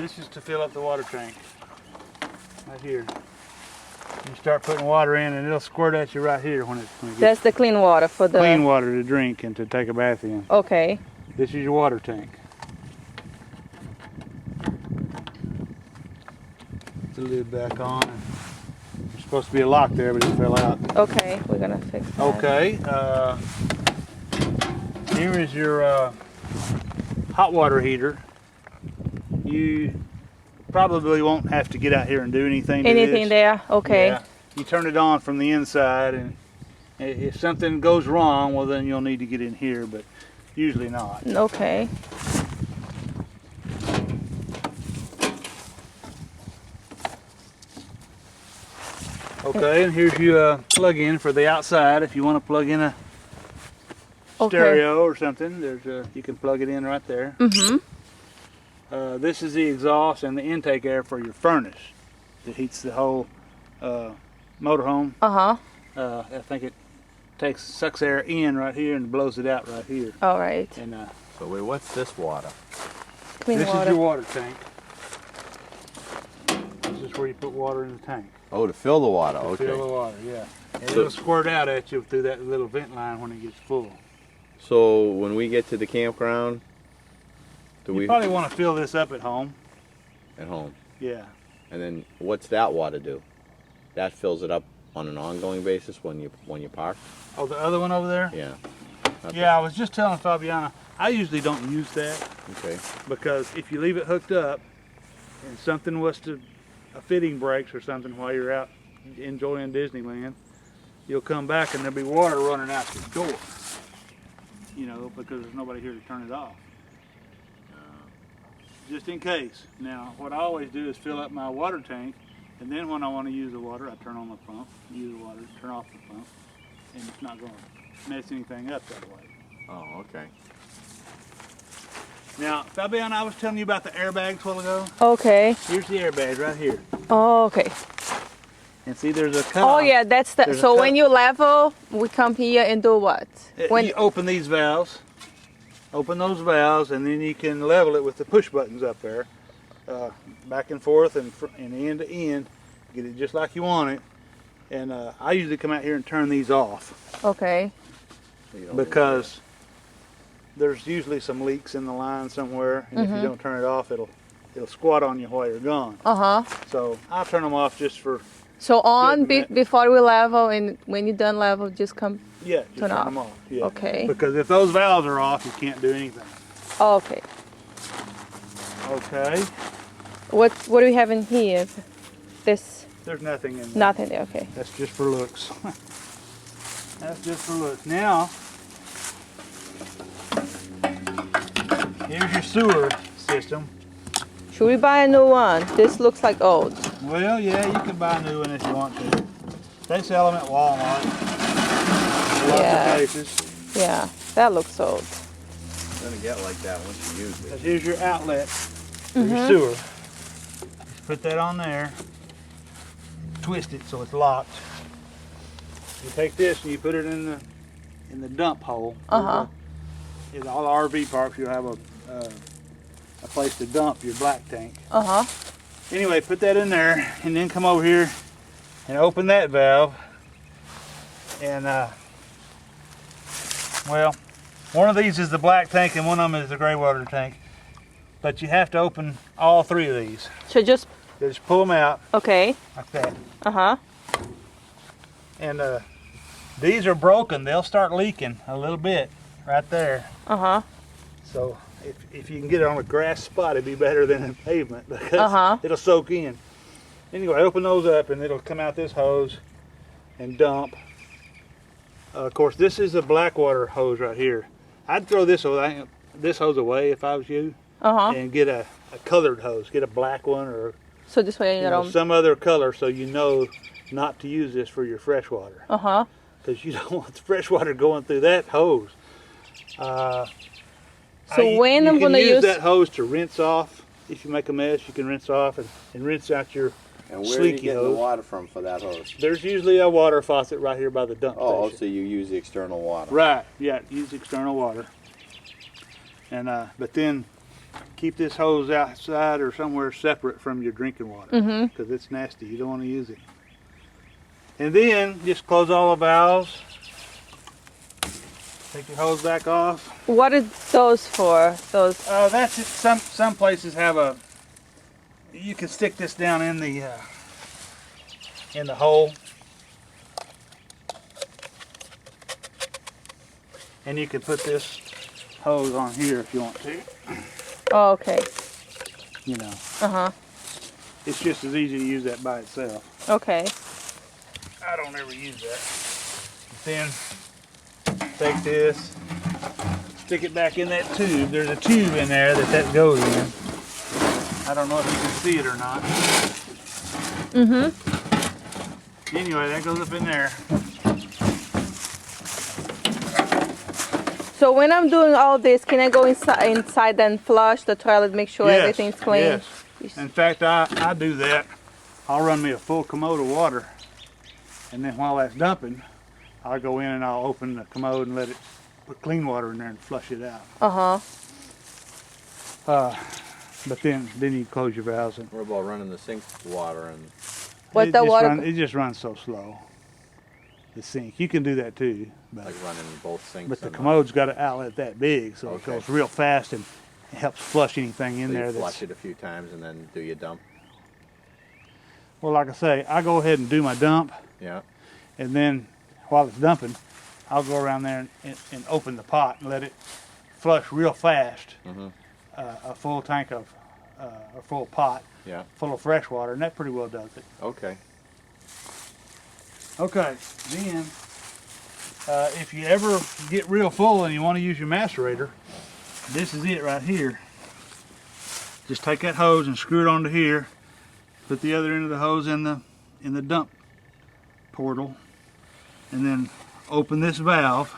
This is to fill up the water tank, right here. You start putting water in and it'll squirt at you right here when it That's the clean water for the... Clean water to drink and to take a bath in. Okay. This is your water tank. Put the lid back on. There's supposed to be a lock there, but it fell out. Okay, we're gonna fix that. Okay. Here is your hot water heater. You probably won't have to get out here and do anything to Anything this. there? Okay. Yeah. You turn it on from the inside, and if something goes wrong, well then you'll need to get in here, but usually not. Okay. Okay, and here's your plug-in for the outside. If you want to plug in a stereo or something, there's you can plug it in right there. Mm-hmm. This is the exhaust and the intake air for your furnace. It heats the whole motorhome. Uh-huh. I think it sucks air in right here and blows it out right here. All right. And So wait, what's this water? Clean this water. is your water tank. This is where you put water in the tank. Oh, to fill the water, okay. Fill the water, yeah. And it'll squirt out at you through that little vent line when it gets full. So when we get to the campground, You probably want to fill this up at home. At home. Yeah. And then what's that water do? That fills it up on an ongoing basis when you park? Oh, the other one over there? Yeah. Yeah, I was just telling Fabiana, I usually don't use that Okay. because if you leave it hooked up and something was to, a fitting breaks or something while you're out enjoying Disneyland, you'll come back and there'll be water running out the door, you know, because there's nobody here to turn it off. Just in case. Now, what I always do is fill up my water tank, and then when I want to use the water, I turn on the pump, use the water, turn off the pump, and it's not going to mess anything up that way. Oh, okay. Now, Fabiana, I was telling you about the airbags a while ago. Okay. Here's the airbag right here. Oh, okay. And see, there's a cut. Oh yeah, that's the. So when you level, we come here and do what? When you open these valves. Open those valves, and then you can level it with the push buttons up there, back and forth and end to end. Get it just like you want it. And I usually come out here and turn these off. Okay. Because there's usually some leaks in the line somewhere, and if you don't turn it off, it'll squat on you while you're gone. So I'll turn them off just for. So on before we level, and when you're done level, just come. Yeah, just turn them off. Yeah. Okay. Because if those valves are off, you can't do anything. Okay. Okay. What do we have in here? This. There's nothing in there. Nothing there. Okay. That's just for looks. That's just for looks. Now, here's your sewer system. Should we buy a new one? This looks like old. Well, yeah, you can buy a new one if you want to. They sell them at Walmart. Lots of places. Yeah, that looks old. It's gonna get like that once you use it. Here's your outlet for your sewer. Just put that on there. Twist it so it's locked. You take this and you put it in the dump hole. In all RV parks, you'll have a place to dump your black tank. Anyway, put that in there, and then come over here and open that valve. And well, one of these is the black tank and one of them is the gray water tank. But you have to open all three of these. So just pull them out. Okay. Like that. And these are broken. They'll start leaking a little bit right there. So if you can get it on a grass spot, it'd be better than a pavement because it'll soak in. Anyway, open those up and it'll come out this hose and dump. Of course, this is a black water hose right here. I'd throw this hose away if I was you, and get a colored hose. Get a black one or so this way you know, some other color, so you know not to use this for your fresh water. Because you don't want the fresh water going through that hose. So when I'm going to use that hose to rinse off. If you make a mess, you can rinse off and rinse out your. And where are you getting the water from for that hose? There's usually a water faucet right here by the dump station. Oh, so you use the external water. Right, yeah, use external water. And but then keep this hose outside or somewhere separate from your drinking water because it's nasty. You don't want to use it. And then just close all the valves. Take your hose back off. What are those for? Those. That's it. Some places have a. You can stick this down in the hole, and you can put this hose on here if you want to. Oh, okay. You know. Uh-huh. It's just as easy to use that by itself. Okay. I don't ever use that. Then take this, stick it back in that tube. There's a tube in there that goes in. I don't know if you can see it or not. Anyway, that goes up in there. So when I'm doing all this, can I go inside and flush the toilet, make sure Yes, everything's clean? Yes. In fact, I do that. I'll run me a full commode of water, and then while that's dumping, I'll go in and I'll open the commode and let it put clean water in there and flush it out. But then you close your valves. And What about running the sink water and? it just runs so slow. The sink, you can do that too. But, Like running both sinks. but the commode's got an outlet that big, so it goes real fast and it helps flush anything in So there. you flush it a few times and then do your dump. Well, like I say, I go ahead and do my dump, Yeah. and then while it's dumping, I'll go around there and open the pot and let it flush real fast. A full tank of, a full pot full of fresh water, and that pretty well does it. Okay. Okay, then if you ever get real full and you want to use your macerator, this is it right here. Just take that hose and screw it onto here. Put the other end of the hose in the dump portal, and then open this valve.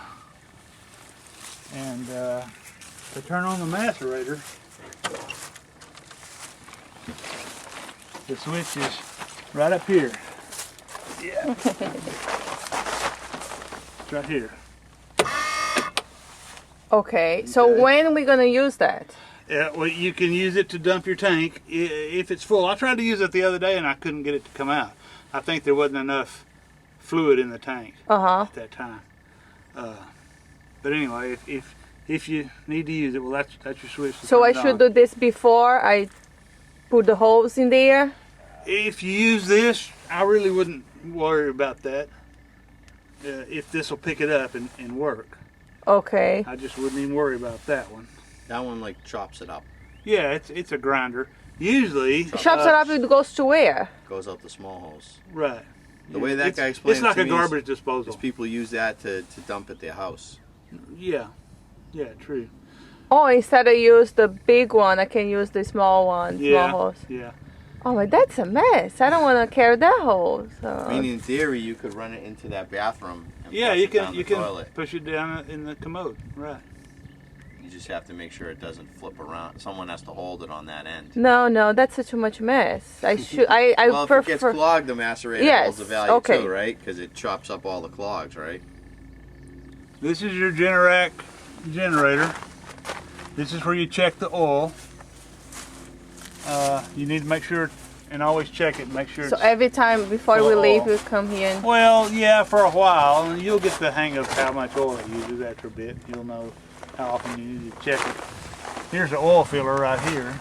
And to turn on the macerator, the switch is right up here. Yeah. It's right here. Okay. So when are we gonna use that? Well, you can use it to dump your tank if it's full. I tried to use it the other day and I couldn't get it to come out. I think there wasn't enough fluid in the tank at that time. But anyway, if you need to use it, well, that's your switch. So I should do this before I put the hose in there? If you use this, I really wouldn't worry about that. If this will pick it up and work. Okay. I just wouldn't even worry about that one. That one like chops it up. Yeah, it's a grinder. Usually Chops it up, it goes to where? Goes out the small hose. Right. The way that guy explained it's like it to a me garbage disposal. is people use that to dump at their house. Yeah. Yeah, true. Oh, instead of use the big one, I can use the small one, small hose. Yeah. Oh, but that's a mess. I don't want to carry that hose. I mean, in theory, you could run it into that bathroom. And Yeah, flush you it can down you the can toilet. push it down in the commode. Right. You just have to make sure it doesn't flip around. Someone has to hold it on that end. No, that's too much mess. I should. I Well, if it gets clogged, the macerator Yes, holds the value okay. too, right? Because it chops up all the clogs, right? This is your Generac generator. This is where you check the oil. You need to make sure and always check it. Make sure. So it's every time before we full of leave, oil. we come here. And, Well, yeah, for a while, and you'll get the hang of how much oil it uses after a bit. You'll know how often you need to check it. Here's the oil filler right here.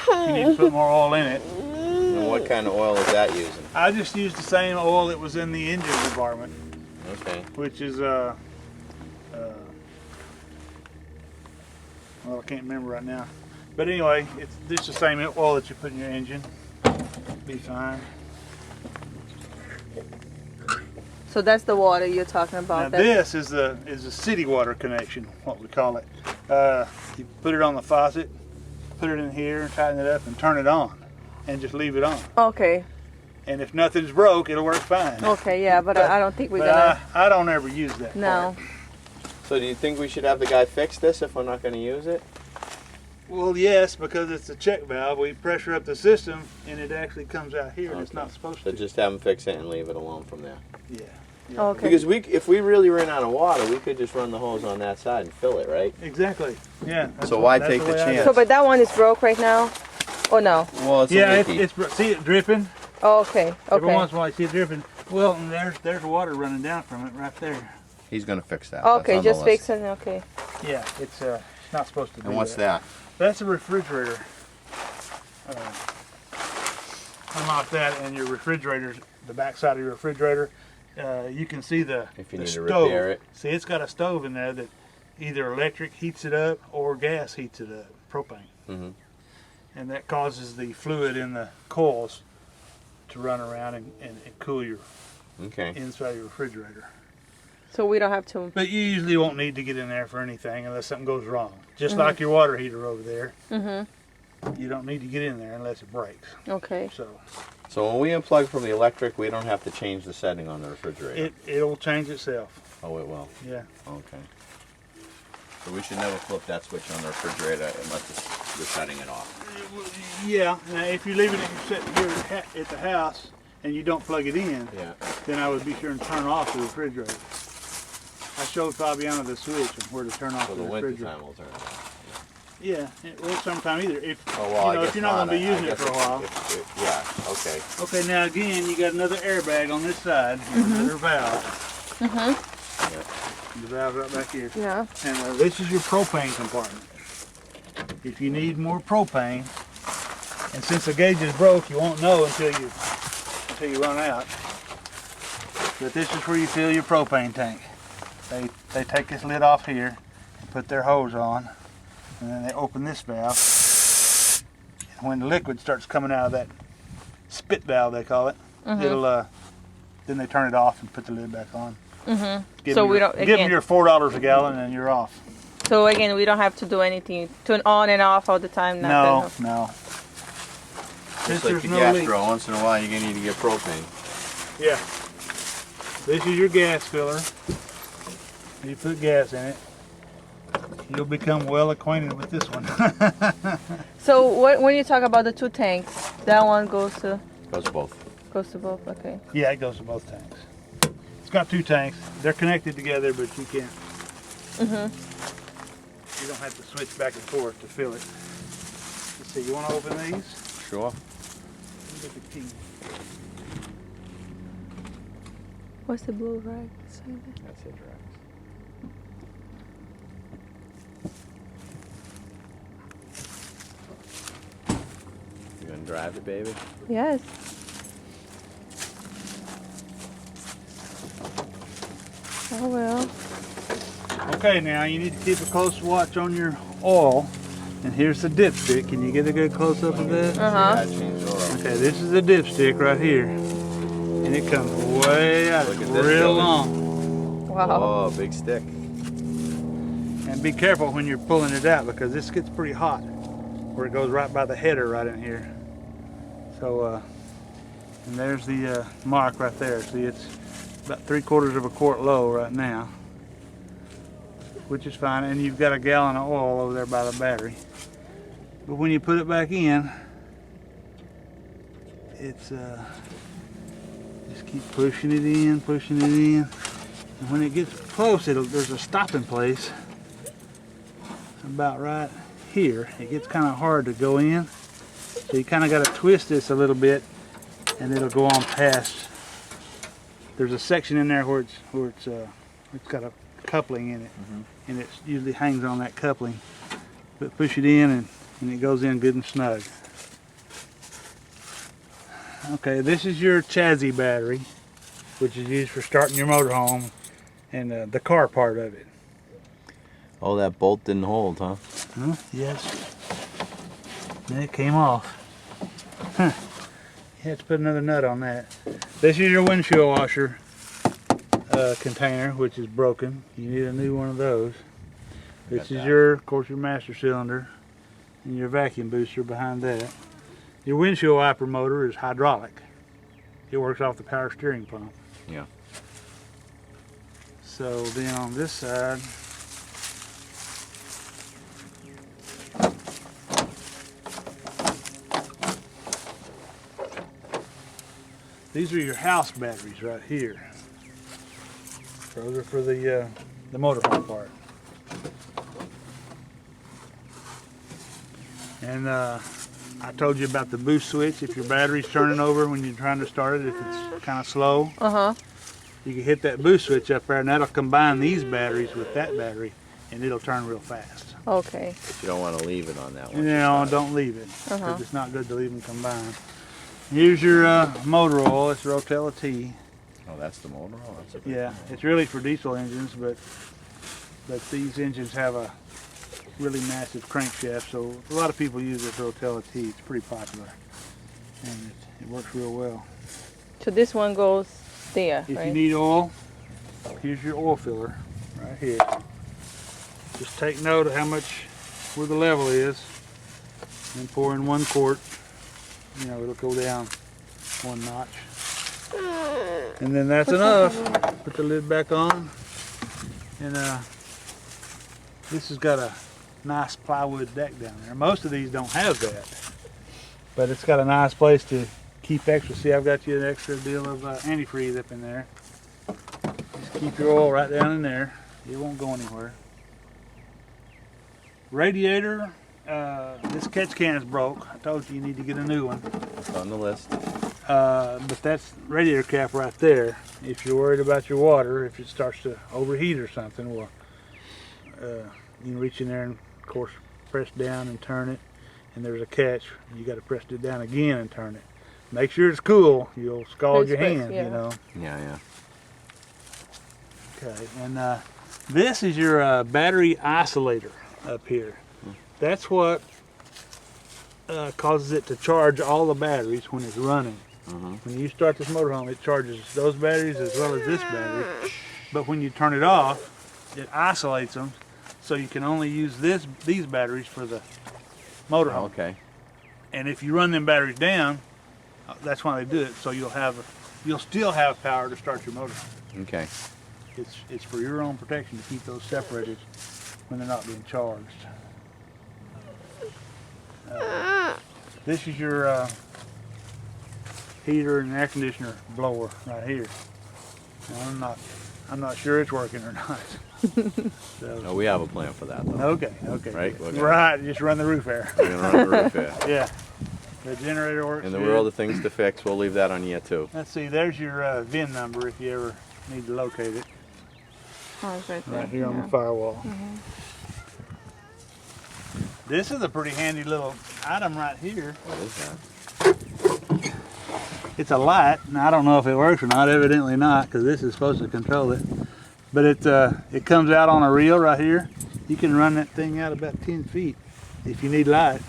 You need to put more oil in it. And what kind of oil is that using? I just used the same oil that was in the engine compartment, Okay. which is well, I can't remember right now. But anyway, it's just the same oil that you put in your engine. Be fine. so that's the water you're talking about. Now this is the city water connection, what we call it. You put it on the faucet, put it in here, tighten it up, and turn it on, and just leave it on. Okay. And if nothing's broke, it'll work fine. Okay, yeah, but I don't think we're But gonna. I don't ever use that. No. part. So do you think we should have the guy fix this if we're not going to use it? Well, yes, because it's a check valve. We pressure up the system, and it actually comes out here, and it's not supposed So to. just have him fix it and leave it alone from there. Yeah. Yeah. Okay. Because if we really ran out of water, we could just run the hose on that side and fill it, right? Exactly. Yeah. So why take the chance? So, but that one is broke right now? Oh no. Well, it's Yeah, leaky. it's see it dripping. Oh, okay. Every Okay. once in a while I see it dripping. Well, and there's water running down from it right there. He's gonna fix that. Okay, That's on the just list. fix it. Okay. Yeah, it's not supposed to be. And what's that? That's a refrigerator. Unlock that, and your refrigerator, the back side of your refrigerator, you can see the If you the need to stove. repair it. See, it's got a stove in there that either electric heats it up or gas heats it up, propane. Mm-hmm. And that causes the fluid in the coils to run around and cool your Okay. inside of your refrigerator. So we don't have to. But you usually won't need to get in there for anything unless something goes wrong. Just like your water heater over there. Mm-hmm. You don't need to get in there unless it breaks. Okay. So when we unplug from the electric, we don't have to change the setting on the refrigerator. It'll change itself. Oh, it will. Yeah. Okay. So we should never flip that switch on the refrigerator unless we're shutting it off. Yeah. Now, if you leave it set here at the house and you don't plug it in, Yeah. then I would be sure and turn off the refrigerator. I showed Fabiana the switch and where to turn off So the the refrigerator. winter time will turn it off. Yeah. Well, sometime either. If Oh, well, I if guess you're not going to be I using it guess for a while. Yeah. Okay. Okay. Now again, you got another airbag on this side. Another valve. Mm-hmm. The valve right back here. Yeah. And this is your propane compartment. If you need more propane, and since the gauge is broke, you won't know until you run out. But this is where you fill your propane tank. They take this lid off here and put their hose on, and then they open this valve. And when the liquid starts coming out of that spit valve, they call it, it'll then they turn it off and put the lid back on. Mm-hmm. So we don't give them again. your $4 a gallon, and you're off. So again, we don't have to do anything. Turn on and off all the time. No, Nothing. no. Just Since like there's the no gas leak. drill, once in a while you're gonna need to get propane. Yeah. This is your gas filler. You put gas in it. You'll become well acquainted with this one. So when you talk about the two tanks, that one goes to Goes both. both. Okay. Yeah, it goes to both tanks. It's got two tanks. They're connected together, but you can't. You don't have to switch back and forth to fill it. Let's see, you want to open these? Sure. Get the key. What's the blue rag? That's it, Rex. You gonna drive it, baby? Yes. Oh well. Okay, now you need to keep a close watch on your oil. And here's the dipstick. Can you get a good close up of that? Uh-huh. Yeah, change oil. Okay, this is the dipstick right here. And it comes way out. Look It's at this, real Billy. long. Wow. Oh, big stick. And be careful when you're pulling it out because this gets pretty hot. Where it goes right by the header right in here. So, and there's the mark right there. See, it's about 3/4 of a quart low right now. Which is fine. And you've got a gallon of oil over there by the battery. But when you put it back in, it's just keep pushing it in, and when it gets close, there's a stopping place about right here. It gets kind of hard to go in, so you kind of got to twist this a little bit, and it'll go on past. There's a section in there where it's got a coupling in it, and it usually hangs on that coupling. But push it in, and it goes in good and snug. Okay, this is your chassis battery, which is used for starting your motorhome and the car part of it. Oh, that bolt didn't hold, huh? Huh? Yes. And it came off. Huh. You have to put another nut on that. This is your windshield washer container, which is broken. You need a new one of those. This is of course, your master cylinder and your vacuum booster behind that. Your windshield wiper motor is hydraulic. It works off the power steering pump. Yeah. So then on this side, these are your house batteries right here. Those are for the motorhome part. And I told you about the boost switch. If your battery's turning over when you're trying to start it, if it's kind of slow, you can hit that boost switch up there, and that'll combine these batteries with that battery, and it'll turn real fast. Okay. But you don't want to leave it on that one. No, don't leave it, because it's not good to leave them combined. Here's your motor oil. It's Rotella T. Oh, that's the motor oil? That's a big Yeah, it's really for diesel engines, but these engines have a really massive crankshaft, so a lot of people use this Rotella T. It's pretty popular, and it works real well. So this one goes there, If right? you need oil, here's your oil filler right here. Just take note of how much, where the level is, and pour in 1 quart. You know, it'll go down 1 notch. And then that's enough. Put the lid back on. And this has got a nice plywood deck down there. Most of these don't have that, but it's got a nice place to keep extra. See, I've got you an extra deal of antifreeze up in there. Just keep your oil right down in there. It won't go anywhere. Radiator, this catch can is broke. I told you need to get a new one. It's on the list. But that's radiator cap right there. If you're worried about your water, if it starts to overheat or something, well, you can reach in there and, of course, press down and turn it. And there's a catch. You got to press it down again and turn it. Make sure it's cool. You'll scald your hand, you know. Yeah. Okay, and this is your battery isolator up here. That's what causes it to charge all the batteries when it's running. When you start this motorhome, it charges those batteries as well as this battery. But when you turn it off, it isolates them, so you can only use these batteries for the motorhome. Okay. And if you run them batteries down, that's why they do it. So you'll still have power to start your motorhome. Okay. It's for your own protection to keep those separated when they're not being charged. This is your heater and air conditioner blower right here. Now, I'm not sure it's working or not. So, No, we have a plan for that though. okay. Right? Right, just run the roof air. We're gonna run the roof here. Yeah. The generator works. In the good. world of things to fix, we'll leave that on year 2. Let's see, there's your VIN number if you ever need to locate it. Oh, it's right there. Right here on the firewall. This is a pretty handy little item right here. What is that? It's a light, and I don't know if it works or not. Evidently not, because this is supposed to control it. But it comes out on a reel right here. You can run that thing out about 10 feet if you need light.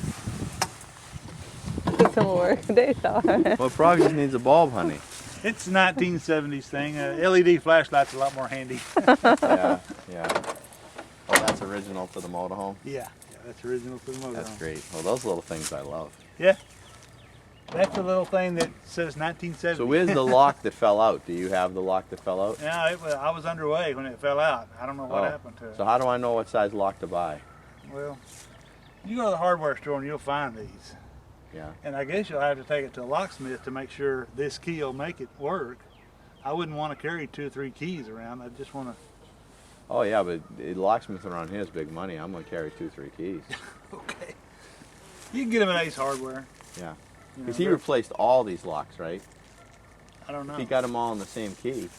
Some work. They thought. Well, it probably just needs a bulb, honey. It's a 1970s thing. LED flashlight's a lot more handy. Yeah. Oh, that's original for the motorhome? Yeah, that's original for the motorhome. That's great. Well, those little things I love. Yeah. That's a little thing that says 1970. So where's the lock that fell out? Do you have the lock that fell out? Yeah, I was underway when it fell out. I don't know what happened to it. So how do I know what size lock to buy? Well, you go to the hardware store and you'll find these. Yeah. And I guess you'll have to take it to a locksmith to make sure this key will make it work. I wouldn't want to carry 2 or 3 keys around. I just want to. Oh yeah, but the locksmith around here is big money. I'm gonna carry 2, 3 keys. Okay. You can get them at Ace Hardware. Yeah. You know, Because he replaced all these locks, right? I don't know. He got them all in the same key.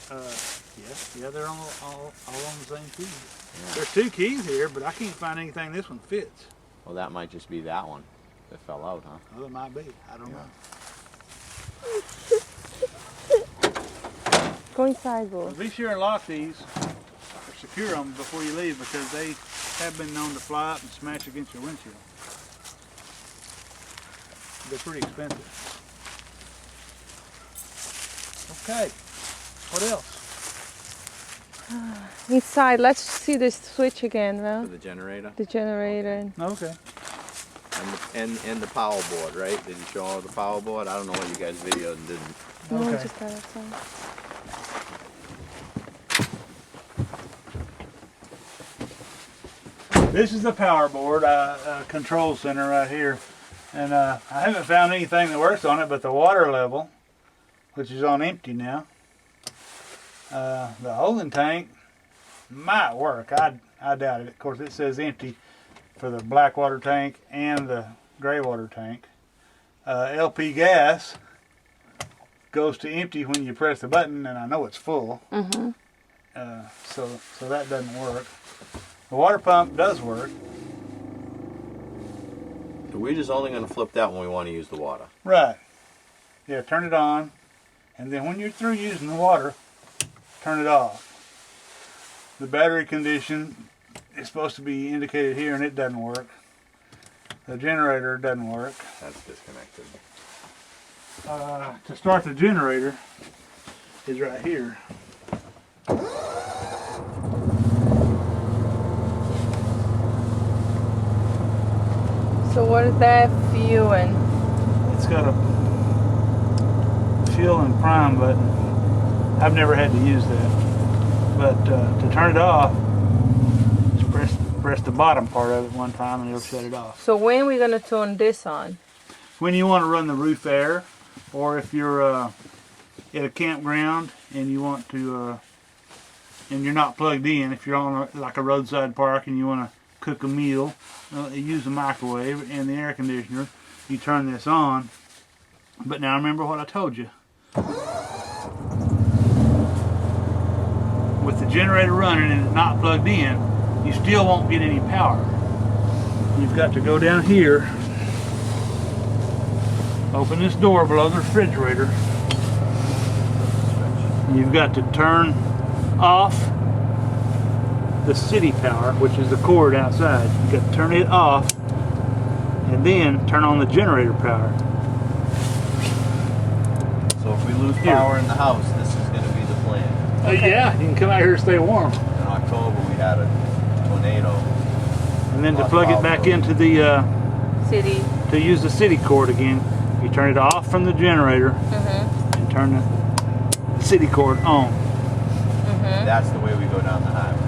Yeah, they're all on the same key. Yeah. There's 2 keys here, but I can't find anything this one fits. Well, that might just be that one that fell out, huh? Well, it might be. I don't know. Go inside, Bo. Well, be sure and lock these or secure them before you leave, because they have been known to fly up and smash against your windshield. They're pretty expensive. Okay, what else? Inside, let's see the switch again, well. For the generator? The generator. Okay. And the power board, right? Did you show all the power board? I don't know what you guys videoed and didn't. No, Okay. just that outside. This is the power board control center right here. And I haven't found anything that works on it but the water level, which is on empty now. The holding tank might work. I doubt it. Of course, it says empty for the black water tank and the gray water tank. LP gas goes to empty when you press the button, and I know it's full. Mm-hmm. So that doesn't work. The water pump does work. So we're just only going to flip that when we want to use the water. Right. Yeah, turn it on, and then when you're through using the water, turn it off. The battery condition is supposed to be indicated here, and it doesn't work. The generator doesn't work. That's disconnected. To start the generator is right here. So what is that fueling? It's got a fuel and prime button. I've never had to use that. But to turn it off, just press the bottom part of it one time and it'll shut it off. So when are we going to turn this on? When you want to run the roof air, or if you're at a campground and you want to, and you're not plugged in, if you're on like a roadside park and you want to cook a meal, you use the microwave and the air conditioner, you turn this on. But now remember what I told you. With the generator running and it not plugged in, you still won't get any power. You've got to go down here, open this door below the refrigerator. You've got to turn off the city power, which is the cord outside. You've got to turn it off and then turn on the generator power. So if we lose power in the house, this is going to be the plan. Okay. Yeah, you can come out here and stay warm. In October, we had a tornado. And then to plug it back into the City. to use the city cord again, you turn it off from the generator and turn the city cord on. That's the way we go down the highway.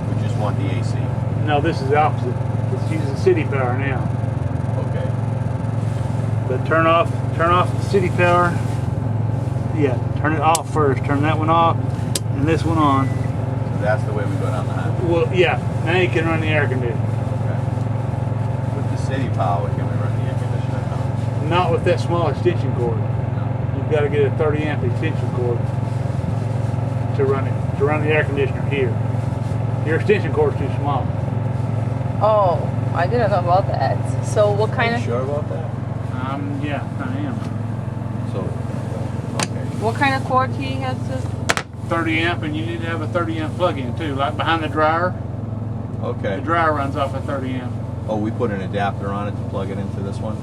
If we just want the AC. No, this is the opposite. It's using city power now. Okay. But turn off the city power. Yeah, turn it off first. Turn that one off and this one on. So that's the way we go down the highway. Well, yeah. Now you can run the air conditioner. Okay. With the city power, can we run the air conditioner now? Not with that small extension cord. No. You've got to get a 30 amp extension cord to run it. To run the air conditioner here. Your extension cord's too small. Oh, I didn't know about that. So what kind Are of you sure about that? Yeah, I am. So, okay. what kind of cord he has to? 30 amp, and you need to have a 30 amp plug-in too, like behind the dryer. Okay. The dryer runs off a 30 amp. Oh, we put an adapter on it to plug it into this one?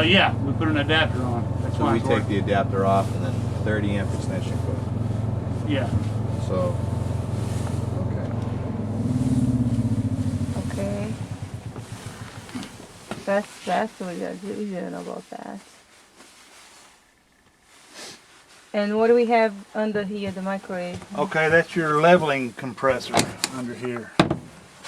Yeah, we put an adapter on. That's So why we it's take working. the adapter off and then 30 amp extension cord. Yeah. So, okay. Okay. That's what we didn't know about that. And what do we have under here, the microwave? Okay, that's your leveling compressor under here.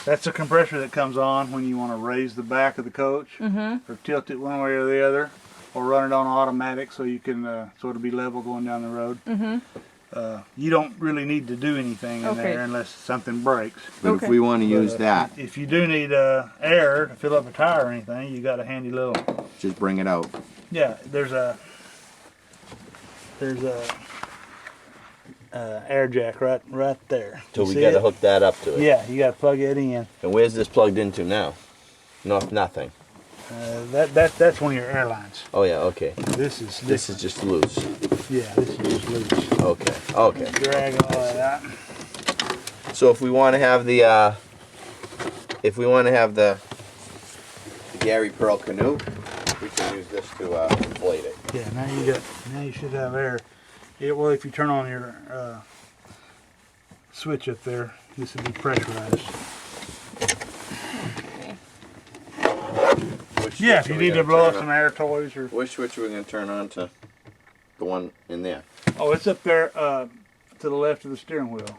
That's a compressor that comes on when you want to raise the back of the coach or tilt it one way or the other, or run it on automatic so you can so it'll be level going down the road. You don't really need to do anything in there unless something breaks. But if we want to use that, If you do need air to fill up a tire or anything, you got a handy little. just bring it out. Yeah, there's a air jack right there. So You we see got to it? hook that up to it. Yeah, you got to plug it in. And where's this plugged into now? No, nothing. That's one of your airlines. Oh yeah, okay. This is This is just loose. yeah, this is just loose. Okay, okay. Drag all that out. So if we want to have the Gary Pearl canoe, we can use this to inflate it. Yeah, now you should have air. Yeah, well, if you turn on your switch up there, this will be pressurized. Yeah, if you need to blow up some air toys or. Which switch are we going to turn on to the one in there? Oh, it's up there to the left of the steering wheel.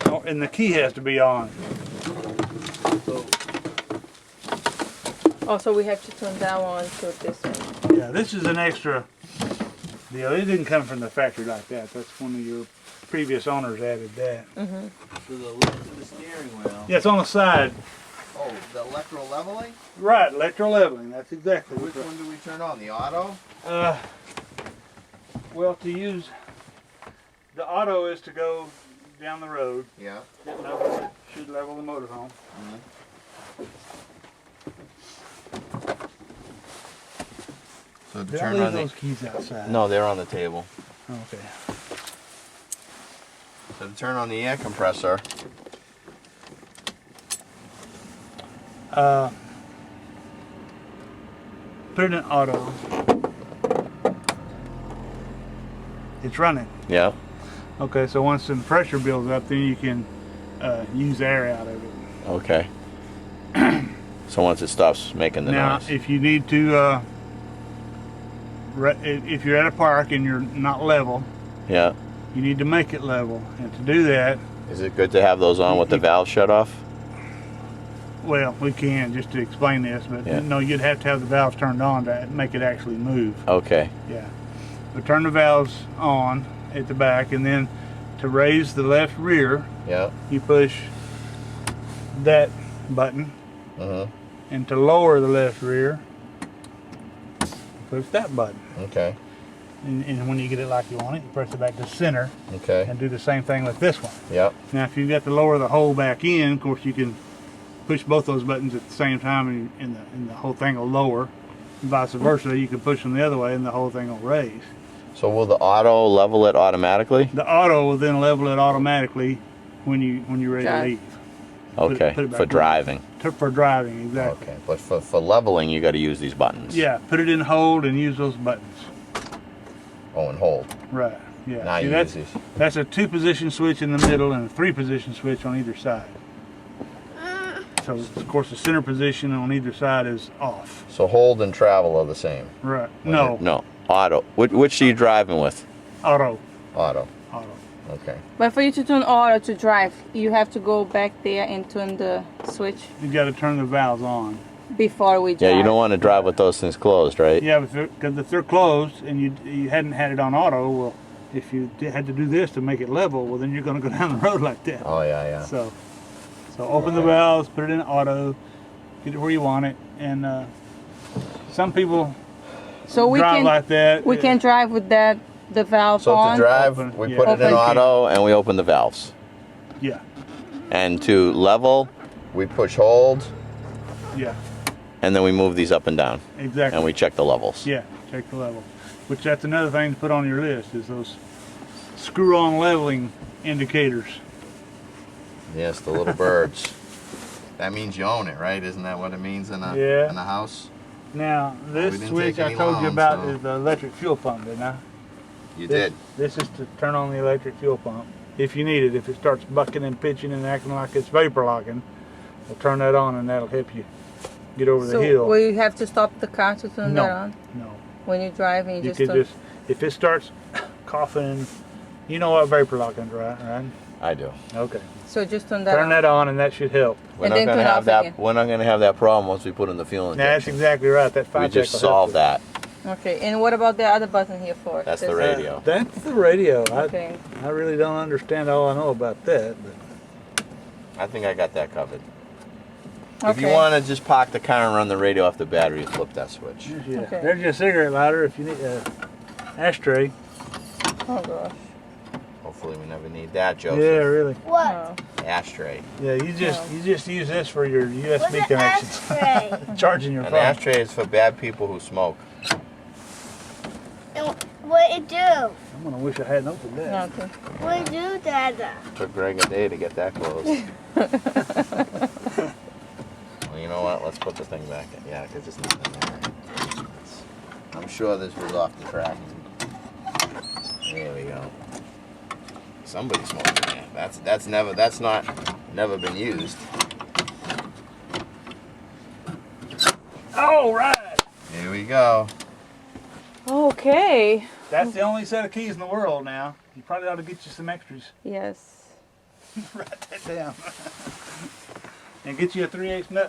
Oh, and the key has to be on. So, Oh, so we have to turn that one to this one. yeah, this is an extra Yeah, it didn't come from the factory like that. That's one of your previous owners added that. So the lift of the steering wheel. Yeah, it's on the side. Oh, the electro leveling? Right, electro leveling. That's exactly Which one do we turn on? The auto? Well, to use the auto is to go down the road. Yeah. It levels it, should level the motorhome. So to Did I turn leave on those keys outside? No, they're on the table. Okay. So to turn on the air compressor. Put it in auto. It's running. Yeah. Okay, so once the pressure builds up, then you can use air out of it. Okay. So once it stops making the Now, noise. if you need to, if you're at a park and you're not level, Yeah. you need to make it level. And to do that, Is it good to have those on with the valve shut off? well, we can just to explain this, but Yeah. no, you'd have to have the valves turned on to make it actually move. Okay. Yeah. But turn the valves on at the back, and then to raise the left rear, Yeah. you push that button, and to lower the left rear, push that button. Okay. And when you get it like you want it, you press it back to center, Okay. and do the same thing with this one. Yep. Now, if you've got to lower the whole back in, of course, you can push both those buttons at the same time, and the whole thing will lower. And vice versa, you can push them the other way, and the whole thing will raise. So will the auto level it automatically? The auto will then level it automatically when you're ready Got to it. leave. Okay. put it back For in. driving. For driving, exactly. Okay. But for leveling, you got to use these buttons. Yeah, put it in hold and use those buttons. Oh, and hold. Right. Yeah. Now See, you that's, use these. that's a 2-position switch in the middle and a 3-position switch on either side. So of course the center position on either side is off. So hold and travel are the same. Right. No. No. Auto. Which are you driving with? Auto. Auto. Auto. Okay. But for you to turn auto to drive, you have to go back there and turn the switch You got to turn the valves on. before we drive. Yeah, you don't want to drive with those things closed, right? Yeah, because if they're closed and you hadn't had it on auto, well, if you had to do this to make it level, well, then you're going to go down the road like that. Oh, yeah, yeah. So open the valves, put it in auto, get it where you want it, and some people So we drive can like that. we can drive with the valve So on. to drive, Open, we yeah. put it in Open. auto and we open the valves. Yeah, And to level, we push hold yeah, and then we move these up and down exactly. and we check the levels. Yeah, check the level. Which that's another thing to put on your list is those screw-on leveling indicators. Yes, the little birds. That means you own it, right? Isn't that what it means in a Yeah. in a house? Now, this We didn't switch take I any told you loans, about so- is the electric fuel pump, didn't I? You This- did. This is to turn on the electric fuel pump. If you need it, if it starts bucking and pitching and acting like it's vapor locking, we'll turn that on and that'll help you get over So the hill. will you have to stop the car to turn No. that on? No, When you're driving, you you just could turn. just, if it starts coughing, you know what vapor locking is, right? I do. Okay. So just turn that Turn on. that on and that should help. We're And not then gonna turn have off that. again. We're not gonna have that problem once we put in the fuel Now, that's injection. exactly right. That We 5 just solved that. Okay. And what about the other button here for? That's the This- radio. That's the radio. Okay. I really don't understand all I know about that. But I think I got that covered. Okay. If you want to just park the car and run the radio off the battery, flip that switch. yeah. Okay. There's your cigarette lighter if you need ashtray. Oh gosh. Hopefully we never need that, Joseph. Yeah, really. Oh. Ashtray. Yeah, you just use this for your USB What's an connections. ashtray? Charging your An phone. ashtray is for bad people who smoke. And what it do? I'm gonna wish I hadn't opened that. Okay. What it do, Dada? Took Greg a day to get that closed. Well, you know what? Let's put the thing back in. Yeah, because it's nothing there. I'm sure this was off the track. There we go. Somebody smoking there. That's never been used. All right. Here we go. Okay. That's the only set of keys in the world now. You probably ought to get you some extras. Yes. Write that down. And get you a 3/8 nut